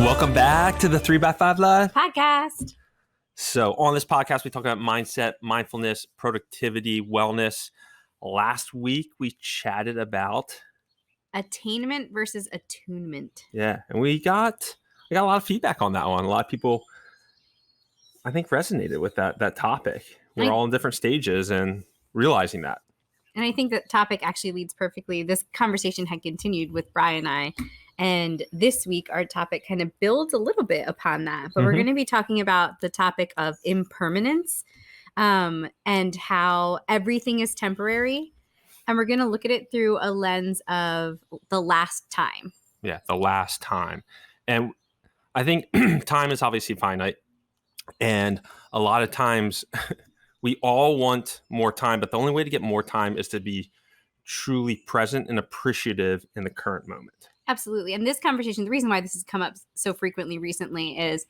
Welcome back to the 3x5 Live podcast. So on this podcast, we talk about mindset, mindfulness, productivity, wellness. Last week, we chatted about Attainment versus attunement. Yeah, and we got a lot of feedback on that one. A lot of people, I think, resonated with that topic. We're all in different stages and realizing that. And I think that topic actually leads perfectly. This conversation had continued with Bryan and I. And this week, our topic kind of builds a little bit upon that. But we're going to be talking about the topic of impermanence and how everything is temporary. And we're going to look at it through a lens of the last time. Yeah, the last time. And I think time is obviously finite. And a lot of times we all want more time, but the only way to get more time is to be truly present and appreciative in the current moment. Absolutely. And this conversation, the reason why this has come up so frequently recently is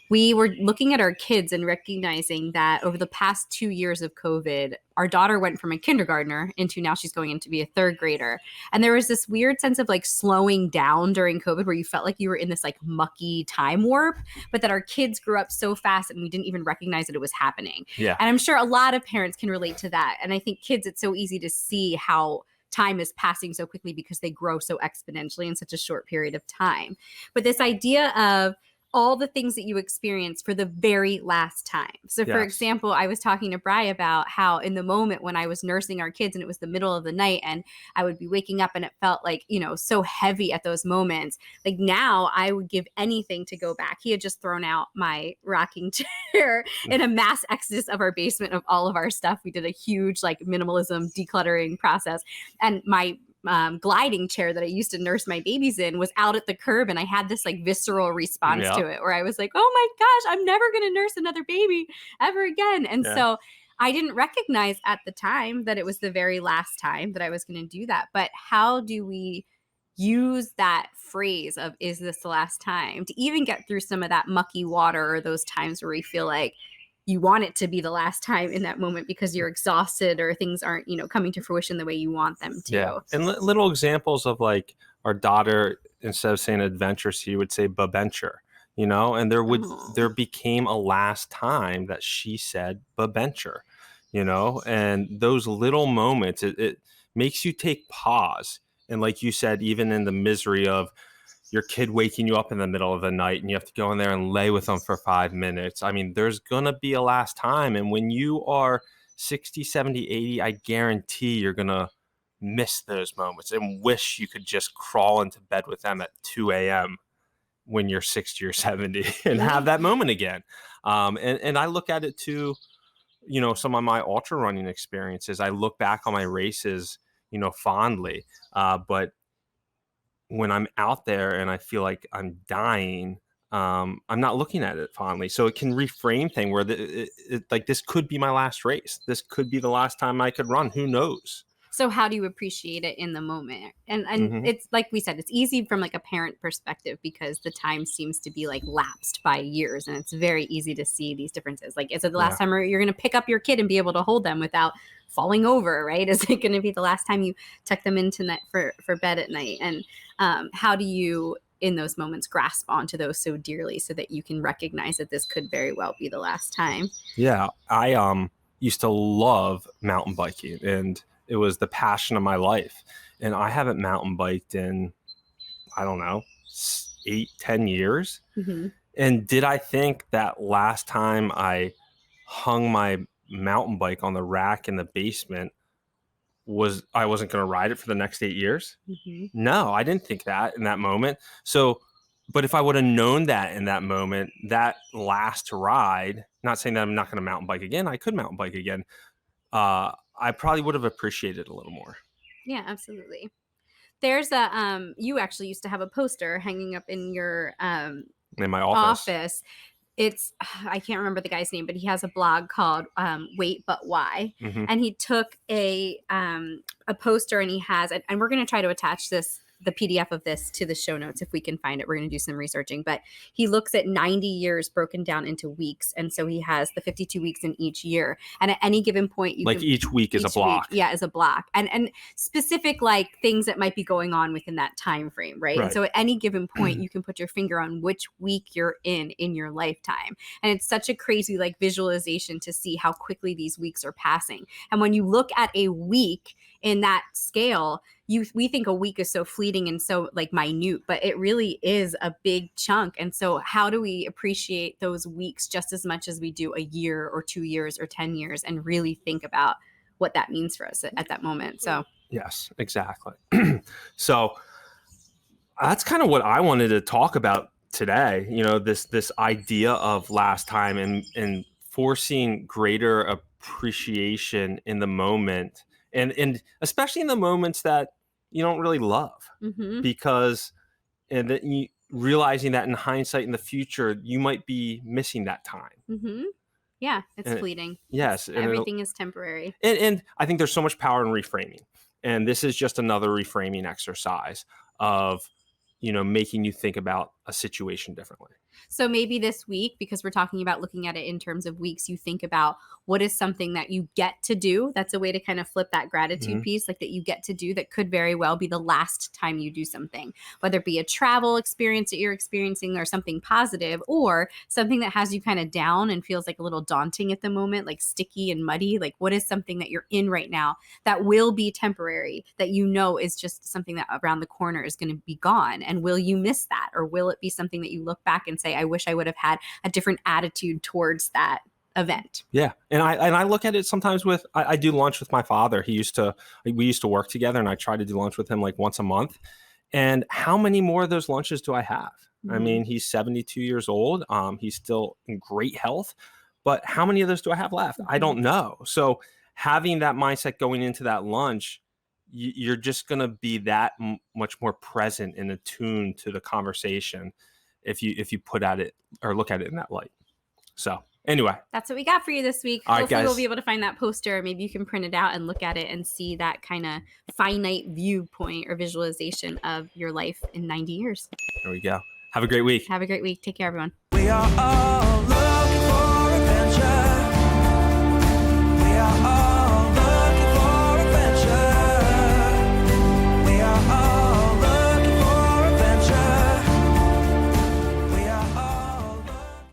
we were looking at our kids and recognizing that over the past 2 years of COVID, our daughter went from a kindergartner into now she's going into be a third grader. And there was this weird sense of like slowing down during COVID where you felt like you were in this like mucky time warp, but that our kids grew up so fast and we didn't even recognize that it was happening. Yeah. And I'm sure a lot of parents can relate to that. And I think kids, it's so easy to see how time is passing so quickly because they grow so exponentially in such a short period of time. But this idea of all the things that you experience for the very last time. So for example, I was talking to Bryan about how in the moment when I was nursing our kids and it was the middle of the night and I would be waking up and it felt like, so heavy at those moments. Like now I would give anything to go back. He had just thrown out my rocking chair in a mass exodus of our basement of all of our stuff. We did a huge like minimalism decluttering process. And my gliding chair that I used to nurse my babies in was out at the curb, and I had this like visceral response to it where I was like, oh my gosh, I'm never going to nurse another baby ever again. And so I didn't recognize at the time that it was the very last time that I was going to do that. But how do we use that phrase of, is this the last time, to even get through some of that mucky water or those times where we feel like you want it to be the last time in that moment because you're exhausted or things aren't, coming to fruition the way you want them to. Yeah. And little examples of like our daughter, instead of saying adventure, she would say babenture, and there became a last time that she said babenture, and those little moments, it makes you take pause. And like you said, even in the misery of your kid waking you up in the middle of the night and you have to go in there and lay with them for 5 minutes. I mean, there's going to be a last time. And when you are 60, 70, 80, I guarantee you're going to miss those moments and wish you could just crawl into bed with them at 2 a.m. when you're 60 or 70 and have that moment again. And I look at it too, some of my ultra running experiences. I look back on my races, fondly, but when I'm out there and I feel like I'm dying, I'm not looking at it fondly. So it can reframe thing where like this could be my last race. This could be the last time I could run. Who knows? So how do you appreciate it in the moment? And it's like we said, it's easy from like a parent perspective because the time seems to be like lapsed by years. And it's very easy to see these differences. Like, is it the last time you're going to pick up your kid and be able to hold them without falling over, right? Is it going to be the last time you tuck them into net for bed at night? And how do you, in those moments, grasp onto those so dearly so that you can recognize that this could very well be the last time? Yeah, I used to love mountain biking, and it was the passion of my life. And I haven't mountain biked in, I don't know, 8-10 years. Mm-hmm. And did I think that last time I hung my mountain bike on the rack in the basement I wasn't going to ride it for the next 8 years? Mm-hmm. No, I didn't think that in that moment. So, but if I would have known that in that moment, that last ride, not saying that I'm not going to mountain bike again, I could mountain bike again. I probably would have appreciated it a little more. Yeah, absolutely. There's you actually used to have a poster hanging up in your in my office. It's, I can't remember the guy's name, but he has a blog called Wait But Why. Mm-hmm. And he took a poster and he has, and we're going to try to attach this the PDF of this to the show notes if we can find it. We're going to do some researching, but he looks at 90 years broken down into weeks. And so he has the 52 weeks in each year. And at any given point, you like can, each week is a block. is a block. And specific like things that might be going on within that time frame, right? And so at any given point, you can put your finger on which week you're in your lifetime. And it's such a crazy like visualization to see how quickly these weeks are passing. And when you look at a week in that scale, we think a week is so fleeting and so like minute, but it really is a big chunk. And so how do we appreciate those weeks just as much as we do a year or 2 years or 10 years and really think about what that means for us at that moment? So yes, exactly. So that's kind of what I wanted to talk about today, this idea of last time and forcing greater appreciation in the moment, and especially in the moments that you don't really love, because and that you realizing that in hindsight in the future you might be missing that time. Yeah, it's fleeting. Yes, everything is temporary. And I think there's so much power in reframing, and this is just another reframing exercise of making you think about a situation differently. So maybe this week, because we're talking about looking at it in terms of weeks, you think about what is something that you get to do. That's a way to kind of flip that gratitude piece, like that you get to do that could very well be the last time you do something, whether it be a travel experience that you're experiencing or something positive, or something that has you kind of down and feels like a little daunting at the moment, like sticky and muddy. Like what is something that you're in right now that will be temporary, that is just something that around the corner is going to be gone? And will you miss that? Or will it be something that you look back and say, I wish I would have had a different attitude towards that event? Yeah. And I look at it sometimes with, I do lunch with my father. We used to work together, and I try to do lunch with him like once a month. And how many more of those lunches do I have? I mean, he's 72 years old. He's still in great health, but how many of those do I have left? I don't know. So having that mindset going into that lunch, you're just going to be that much more present and attuned to the conversation if you put at it or look at it in that light. So anyway, that's what we got for you this week. All right, hopefully guys. We'll be able to find that poster. Maybe you can print it out and look at it and see that kind of finite viewpoint or visualization of your life in 90 years. There we go. Have a great week. Have a great week. Take care, everyone. We are all